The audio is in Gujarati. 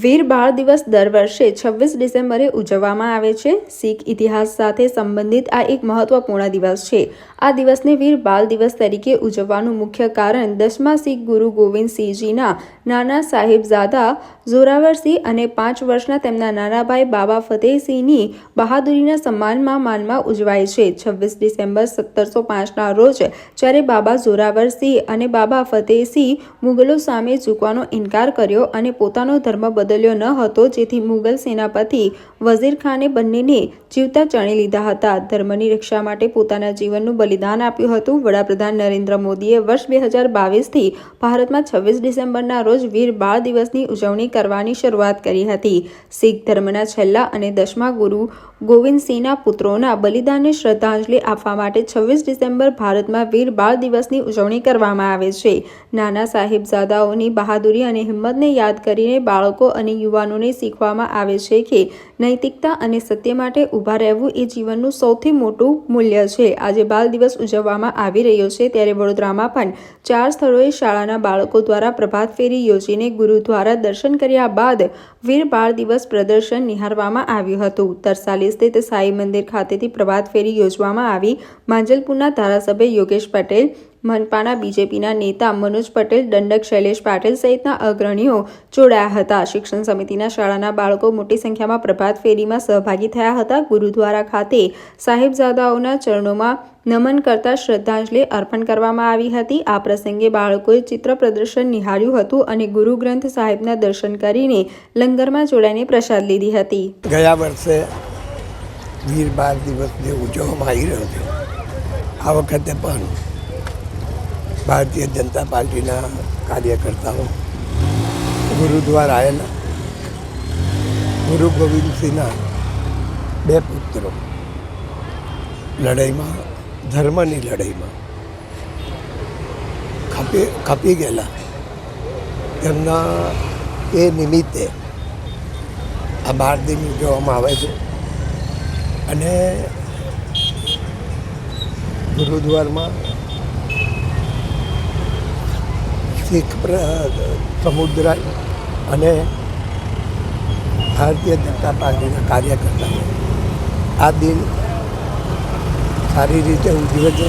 વીર બાળ દિવસ દર વર્ષે 26 ડિસેમ્બરે ઉજવવામાં આવે છે. શીખ ઇતિહાસ સાથે સંબંધિત આ એક મહત્વપૂર્ણ દિવસ છે. આ દિવસને વીર બાળ દિવસ તરીકે ઉજવવાનું મુખ્ય કારણ 10મા શીખ ગુરુ ગોવિંદસિંહજીના નાના સાહિબજાદા જોરાવરસિંહ અને 5 વર્ષના તેમના નાના ભાઈ બાબા ફતેહસિંહની બહાદુરીના સન્માનમાં માનમાં ઉજવાય છે. 26 ડિસેમ્બર 1705ના રોજ જ્યારે બાબા જોરાવરસિંહ અને બાબા ફતેહસિંહ મુગલો સામે ઝૂકવાનો ઇનકાર કર્યો અને પોતાનો ધર્મ બદલ્યો ન હતો, જેથી મુગલ સેનાપતિ વઝીર ખાને બંનેને જીવતા ચણી લીધા હતા. ધર્મની રક્ષા માટે પોતાના જીવનનું બલિદાન આપ્યું હતું. વડાપ્રધાન નરેન્દ્ર મોદીએ વર્ષ 2022થી ભારતમાં 26 ડિસેમ્બરના રોજ વીર બાળ દિવસની ઉજવણી કરવાની શરૂઆત કરી હતી. શીખ ધર્મના છેલ્લા અને 10મા ગુરુ ગોવિંદસિંહના પુત્રોના બલિદાનને શ્રદ્ધાંજલિ આપવા માટે 26 ડિસેમ્બર ભારતમાં વીર બાળ દિવસની ઉજવણી કરવામાં આવે છે. નાના સાહિબજાદાઓની બહાદુરી અને હિંમતને યાદ કરીને બાળકો અને યુવાનોને શીખવવામાં આવે છે કે નૈતિકતા અને સત્ય માટે ઊભા રહેવું એ જીવનનું સૌથી મોટું મૂલ્ય છે. આજે બાળ દિવસ ઉજવવામાં આવી રહ્યો છે ત્યારે વડોદરામાં પણ 4 સ્થળોએ શાળાના બાળકો દ્વારા પ્રભાત ફેરી યોજીને ગુરુદ્વારા દર્શન કર્યા બાદ વીર બાળ દિવસ પ્રદર્શન નિહાળવામાં આવ્યું હતું. તરસાલી સ્થિત સાઈ મંદિર ખાતેથી પ્રભાત ફેરી યોજવામાં આવી. માંજલપુરના ધારાસભ્ય યોગેશ પટેલ, મનપાના બીજેપીના નેતા મનોજ પટેલ, દંડક શૈલેષ પાટીલ સહિતના અગ્રણીઓ જોડાયા હતા. શિક્ષણ સમિતિના શાળાના બાળકો મોટી સંખ્યામાં પ્રભાત ફેરીમાં સહભાગી થયા હતા. ગુરુદ્વારા ખાતે સાહિબજાદાઓના ચરણોમાં નમન કરતા શ્રદ્ધાંજલિ અર્પણ કરવામાં આવી હતી. આ પ્રસંગે બાળકોએ ચિત્ર પ્રદર્શન નિહાળ્યું હતું અને ગુરુ ગ્રંથ સાહિબના દર્શન કરીને લંગરમાં જોડાઈને પ્રસાદ લીધી હતી. ગયા વર્ષે વીર બાળ દિવસ જે ઉજવવામાં આવી રહ્યો છે, આ વખતે પણ ભારતીય જનતા પાર્ટીના કાર્યકર્તાઓ ગુરુદ્વારા આવેલા ગુરુ ગોવિંદસિંહના 2 પુત્રો લડાઈમાં, ધર્મની લડાઈમાં ખપી ગયેલા, તેમના એ નિમિત્તે આ બાળ દિન ઉજવવામાં આવે છે. અને ગુરુદ્વારમાં શીખ સમુદાય અને ભારતીય જનતા પાર્ટીના કાર્યકર્તાઓ આ દિન સારી રીતે ઉજવે છે.